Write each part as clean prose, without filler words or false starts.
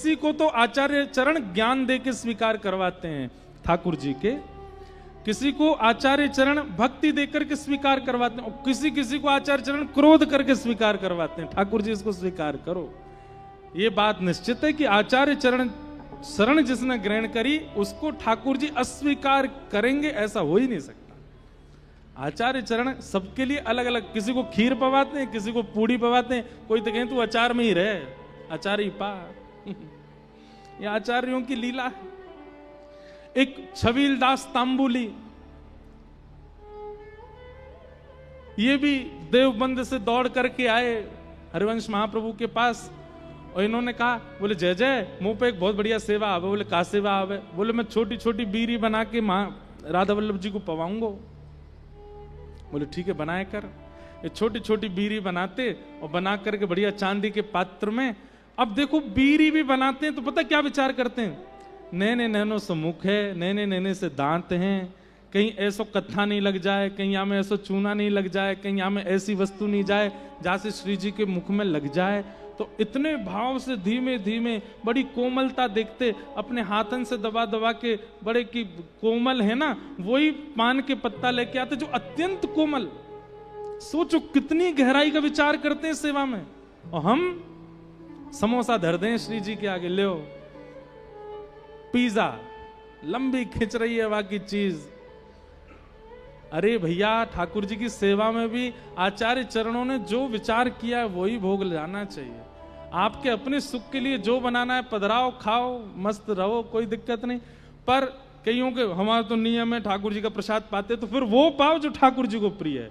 किसी को तो आचार्य चरण ज्ञान दे के स्वीकार करवाते हैं ठाकुर जी के, किसी को आचार्य चरण भक्ति देकर के स्वीकार करवाते हैं, और किसी किसी को आचार्य चरण क्रोध करके स्वीकार करवाते हैं। ठाकुर जी इसको स्वीकार करो। ये बात निश्चित है कि आचार्य चरण शरण जिसने ग्रहण करी उसको ठाकुर जी अस्वीकार करेंगे, ऐसा हो ही नहीं सकता। आचार्य चरण सबके लिए अलग अलग, किसी को खीर पवाते हैं, किसी को पूड़ी पवाते हैं, कोई तो कहें तू अचार में ही रहे, आचार्य पा। ये आचार्यों की लीला है। एक छबील दास तांबुली, ये भी देवबंद से दौड़ करके आए हरिवंश महाप्रभु के पास, और इन्होंने कहा, बोले जय जय, मुंह पे एक बहुत बढ़िया सेवा आवे। बोले का सेवा आवे? बोले मैं छोटी छोटी बीरी बना के राधा वल्लभ जी को पवाऊंगा। बोले ठीक है, बनाए कर। ये छोटी छोटी बीरी बनाते और बना करके बढ़िया चांदी के पात्र में, अब देखो बीरी भी बनाते हैं तो पता क्या विचार करते हैं, नैने नैनो से मुख है, नैने नैने से दांत हैं, कहीं ऐसो कत्था नहीं लग जाए, कहीं यहाँ में ऐसो चूना नहीं लग जाए, कहीं यहाँ में ऐसी वस्तु नहीं जाए जहाँ से श्री जी के मुख में लग जाए। तो इतने भाव से धीमे धीमे बड़ी कोमलता देखते, अपने हाथन से दबा दबा के, बड़े की कोमल है ना, वही पान के पत्ता लेके आते जो अत्यंत कोमल। सोचो कितनी गहराई का विचार करते हैं सेवा में। और हम समोसा धर दें श्री जी के आगे, ले पिज्जा, लंबी खिंच रही है बाकी चीज। अरे भैया, ठाकुर जी की सेवा में भी आचार्य चरणों ने जो विचार किया है वही भोग जाना चाहिए। आपके अपने सुख के लिए जो बनाना है पधराओ, खाओ, मस्त रहो, कोई दिक्कत नहीं। पर कईयों के, हमारा तो नियम है ठाकुर जी का प्रसाद पाते तो फिर वो पाओ जो ठाकुर जी को प्रिय है।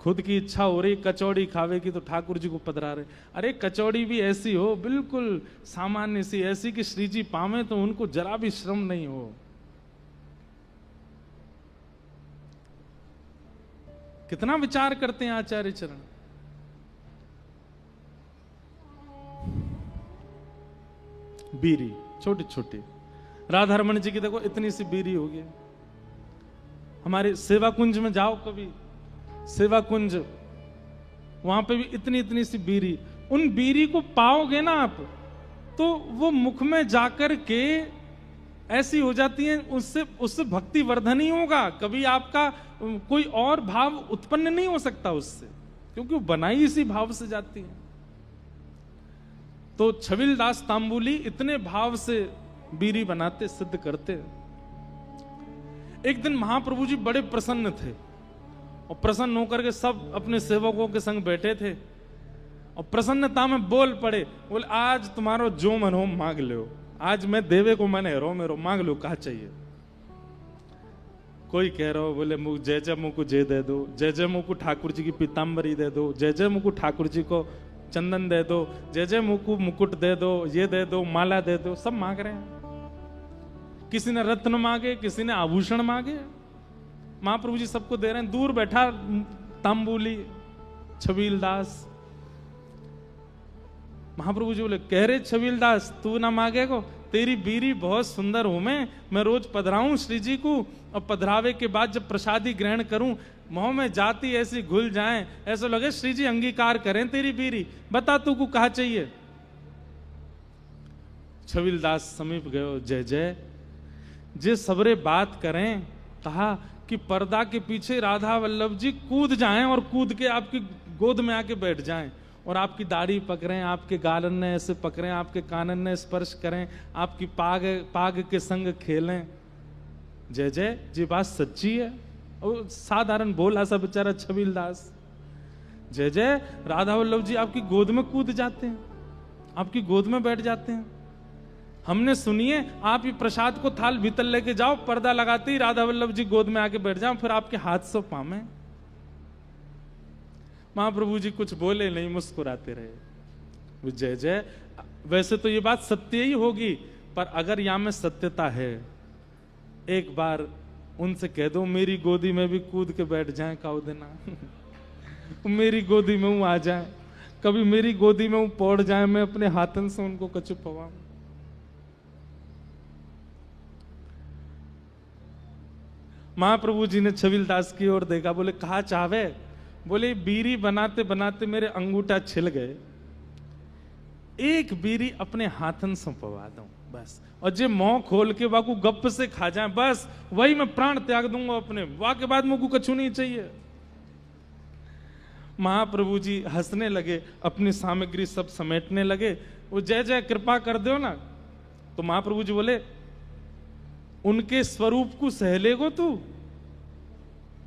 खुद की इच्छा हो रही कचौड़ी खावे की तो ठाकुर जी को पधरा रहे। अरे कचौड़ी भी ऐसी हो, बिल्कुल सामान्य सी, ऐसी कि श्री जी पावे तो उनको जरा भी श्रम नहीं हो। कितना विचार करते हैं आचार्य चरण। बीरी छोटी छोटी, राधा रमन जी की देखो इतनी सी बीरी होगी। हमारे सेवा कुंज में जाओ कभी, सेवा कुंज, वहां पे भी इतनी इतनी सी बीरी। उन बीरी को पाओगे ना आप तो वो मुख में जाकर के ऐसी हो जाती है, उससे भक्ति वर्धन ही होगा। कभी आपका कोई और भाव उत्पन्न नहीं हो सकता उससे, क्योंकि वो बनाई इसी भाव से जाती है। तो छबिल दास तांबुली इतने भाव से बीरी बनाते, सिद्ध करते। एक दिन महाप्रभु जी बड़े प्रसन्न थे, और प्रसन्न होकर के सब अपने सेवकों के संग बैठे थे, और प्रसन्नता में बोल पड़े, बोले आज तुम्हारो जो मन हो मांग लो, आज मैं देवे को मन है रो मेरो, मांग लो कहा चाहिए। कोई कह रहा हो, बोले जय जय मुकु जय दे दो, जय जय मुकु ठाकुर जी की पीताम्बरी दे दो, जय जय मुकु ठाकुर जी को चंदन दे दो, जय जय मुकु मुकुट दे दो, ये दे दो, माला दे दो, सब मांग रहे हैं। किसी ने रत्न मांगे, किसी ने आभूषण मांगे, महाप्रभु जी सबको दे रहे हैं। दूर बैठा तांबुली छबील दास, महाप्रभु जी बोले, कह रहे छबील दास तू ना मांगेगो, तेरी बीरी बहुत सुंदर हूं मैं रोज पधराऊं श्री जी को, और पधरावे के बाद जब प्रसादी ग्रहण करूं मुंह में जाती ऐसी घुल जाए, ऐसा लगे श्री जी अंगीकार करें तेरी बीरी, बता तू को कहा चाहिए। छबील दास समीप गयो, जय जय जे सबरे बात करें, कहा कि पर्दा के पीछे राधा वल्लभ जी कूद जाएं और कूद के आपकी गोद में आके बैठ जाएं, और आपकी दाढ़ी पकड़ें, आपके गालन ने ऐसे पकड़ें, आपके कानन ने स्पर्श करें, आपकी पाग के संग खेलें। जय जय जी बात सच्ची है। और साधारण बोला सा बेचारा छबील दास, जय जय राधा वल्लभ जी आपकी गोद में कूद जाते हैं, आपकी गोद में बैठ जाते हैं। हमने सुनिए आप ये प्रसाद को थाल भीतर लेके जाओ, पर्दा लगाते ही राधा वल्लभ जी गोद में आके बैठ जाओ, फिर आपके हाथ से पामे। महाप्रभु जी कुछ बोले नहीं, मुस्कुराते रहे। जय जय, वैसे तो ये बात सत्य ही होगी, पर अगर यहां में सत्यता है, एक बार उनसे कह दो मेरी गोदी में भी कूद के बैठ जाएं काऊ देना मेरी गोदी में वो आ जाए, कभी मेरी गोदी में वो पौड़ जाए, मैं अपने हाथन से उनको कछु पवाऊं। महाप्रभु जी ने छबील दास की ओर देखा, बोले कहा चाहवे? बोले बीरी बनाते बनाते मेरे अंगूठा छिल गए, एक बीरी अपने हाथन से पवा दूं बस, और जे मुंह खोल के वाकू गप से खा जाए बस, वही मैं प्राण त्याग दूंगा अपने, वाह के बाद मुझको कछु नहीं चाहिए। महाप्रभु जी हंसने लगे, अपनी सामग्री सब समेटने लगे। वो जय जय कृपा कर दो ना, तो महाप्रभु जी बोले उनके स्वरूप को सहलेगो तू,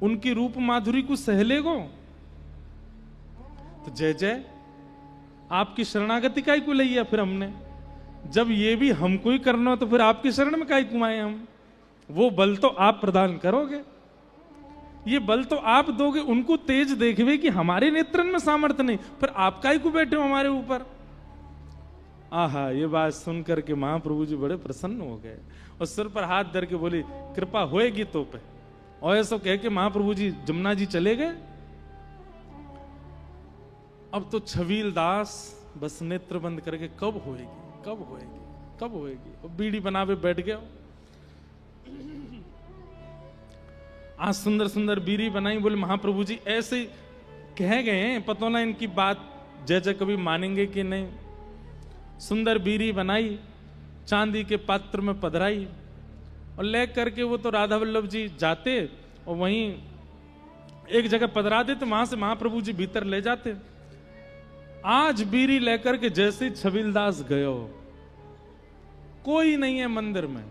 उनकी रूप माधुरी को सहलेगो। तो जय जय आपकी शरणागति काई को लई है फिर हमने, जब ये भी हमको ही करना हो तो फिर आपकी शरण में काई कुमाए हम, वो बल तो आप प्रदान करोगे, ये बल तो आप दोगे, उनको तेज देखवे कि हमारे नेत्रन में सामर्थ्य नहीं, फिर आप काई को बैठे हो हमारे ऊपर। आहा, ये बात सुनकर के महाप्रभु जी बड़े प्रसन्न हो गए और सिर पर हाथ धर के बोली कृपा होएगी तो पे, और ऐसा कह के महाप्रभु जी जमुना जी चले गए। अब तो छबील दास बस नेत्र बंद करके कब होएगी कब होएगी कब होएगी, और बीड़ी बनावे बैठ गया। आज सुंदर सुंदर बीड़ी बनाई, बोले महाप्रभु जी ऐसे कह गए हैं, पता ना इनकी बात जय जय कभी मानेंगे कि नहीं। सुंदर बीड़ी बनाई, चांदी के पात्र में पधराई और ले करके वो तो राधा वल्लभ जी जाते और वहीं एक जगह पधरा देते, वहां से महाप्रभु जी भीतर ले जाते। आज बीड़ी लेकर के जैसे छबीलदास गयो, कोई नहीं है मंदिर में,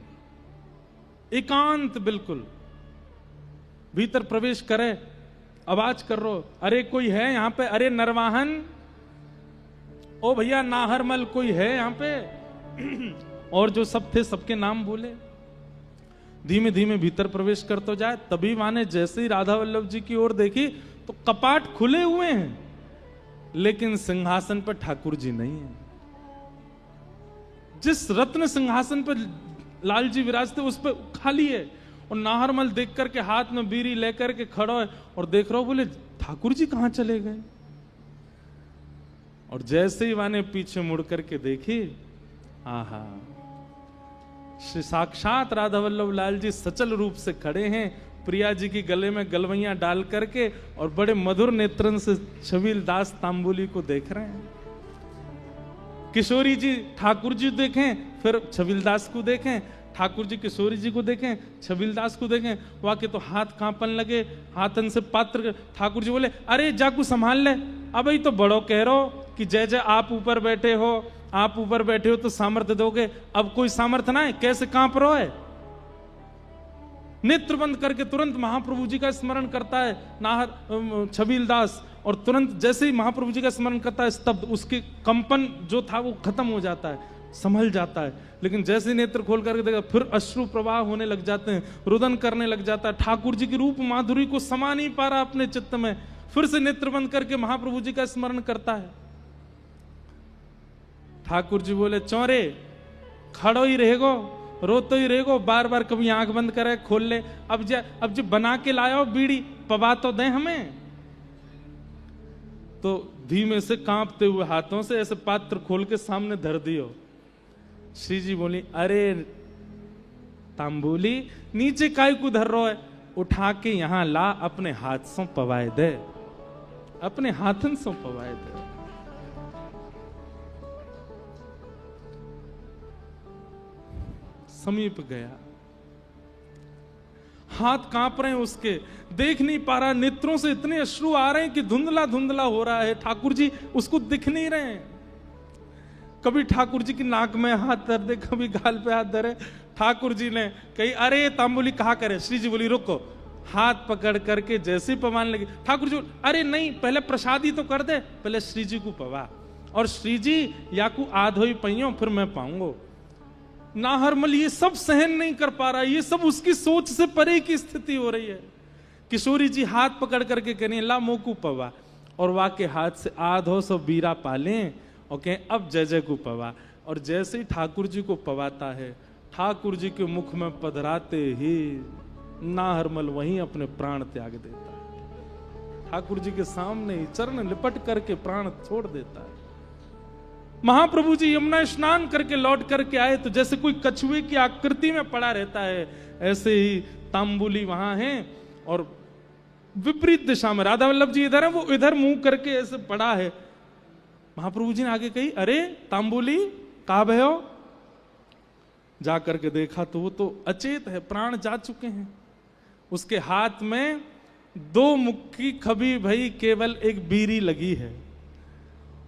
एकांत बिल्कुल। भीतर प्रवेश करे, आवाज कर रो, अरे कोई है यहाँ पे, अरे नरवाहन, ओ भैया नाहरमल कोई है यहाँ पे। और जो सब थे सबके नाम बोले, धीमे धीमे भीतर प्रवेश कर तो जाए। तभी माने जैसे ही राधा वल्लभ जी की ओर देखी तो कपाट खुले हुए हैं, लेकिन सिंहासन पर ठाकुर जी नहीं है। जिस रत्न सिंहासन पर लाल जी विराजते उस पर खाली है, और नाहरमल देख करके हाथ में बीड़ी लेकर के खड़ा है और देख रहा हो, बोले ठाकुर जी कहां चले गए। और जैसे ही माने पीछे मुड़ करके देखी, आहा, श्री साक्षात राधा वल्लभ लाल जी सचल रूप से खड़े हैं, प्रिया जी की गले में गलवैया डाल करके, और बड़े मधुर नेत्रन से छबील दास तांबुली को देख रहे हैं। किशोरी जी ठाकुर जी देखें, फिर छबीलदास को देखें, ठाकुर जी किशोरी जी को देखें, छबीलदास को देखें, वाके तो हाथ कांपन लगे, हाथन से पात्र। ठाकुर जी बोले अरे जाकू संभाल ले, अब ही तो बड़ो कह रहो कि जय जय आप ऊपर बैठे हो, आप ऊपर बैठे हो तो सामर्थ्य दोगे, अब कोई सामर्थ्य ना है, कैसे कांप रहो है। नेत्र बंद करके तुरंत महाप्रभु जी का स्मरण करता है नाहर छबीलदास, और तुरंत जैसे ही महाप्रभु जी का स्मरण करता है, स्तब्ध, उसके कंपन जो था वो खत्म हो जाता है, संभल जाता है। लेकिन जैसे ही नेत्र खोल करके देखा, फिर अश्रु प्रवाह होने लग जाते हैं, रुदन करने लग जाता है। ठाकुर जी की रूप माधुरी को समा नहीं पा रहा अपने चित्त में, फिर से नेत्र बंद करके महाप्रभु जी का स्मरण करता है। ठाकुर जी बोले चौरे खड़ो ही रहेगो, रोतो ही रहेगो, बार बार कभी आंख बंद करे खोल ले, अब जो बना के लाया हो बीड़ी, पवा तो दे हमें। तो धीमे से कांपते हुए हाथों से ऐसे पात्र खोल के सामने धर दियो। श्री जी बोली अरे तांबूली नीचे काय को धर रहा है, उठा के यहां ला, अपने हाथ से पवाए दे, अपने हाथन से पवाए दे। समीप गया, हाथ कांप रहे हैं उसके, देख नहीं पा रहा, नेत्रों से इतने अश्रु आ रहे हैं कि धुंधला धुंधला हो रहा है। ठाकुर जी उसको दिख नहीं रहे हैं। कभी ठाकुर जी की नाक में हाथ धर दे, कभी गाल पे हाथ धरे। ठाकुर जी ने कही अरे तांबुली कहा करे, श्री जी बोली रुको, हाथ पकड़ करके जैसे पवाने लगे, ठाकुर जी अरे नहीं, पहले प्रसादी तो कर दे, पहले श्री जी को पवा, और श्री जी या को आधो ही पहियो, फिर मैं पाऊंगो। नाहरमल ये सब सहन नहीं कर पा रहा, ये सब उसकी सोच से परे की स्थिति हो रही है। किशोरी जी हाथ पकड़ करके कहने ला मोकू पवा, और वाके हाथ से आधो सो बीरा पाले और कहें अब जय जय को पवा। और जैसे ही ठाकुर जी को पवाता है, ठाकुर जी के मुख में पधराते ही नाहरमल वहीं अपने प्राण त्याग देता है। ठाकुर जी के सामने ही चरण लिपट करके प्राण छोड़ देता है। महाप्रभु जी यमुना स्नान करके लौट करके आए तो जैसे कोई कछुए की आकृति में पड़ा रहता है, ऐसे ही तांबुली वहां है, और विपरीत दिशा में राधा वल्लभ जी इधर है, वो इधर मुंह करके ऐसे पड़ा है। महाप्रभु जी ने आगे कही, अरे तांबुली कहाँ भयो? जाकर के देखा तो वो तो अचेत है, प्राण जा चुके हैं। उसके हाथ में 2 मुक्की खबी भई केवल एक बीरी लगी है।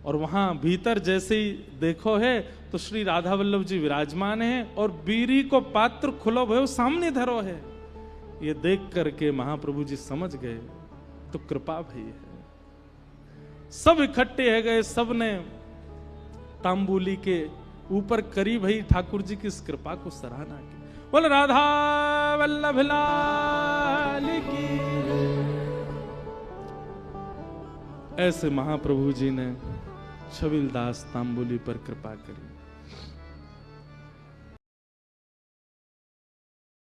और वहां भीतर जैसे ही देखो है तो श्री राधा वल्लभ जी विराजमान है और बीरी को पात्र खुलो भयो सामने धरो है। ये देख करके महाप्रभु जी समझ गए तो कृपा भई है। सब इकट्ठे है गए, सब ने तांबुली के ऊपर करी भई ठाकुर जी की इस कृपा को सराहना की। बोल राधा वल्लभ लाल की। ऐसे महाप्रभु जी ने छबिलदास तांबुली पर कृपा करी।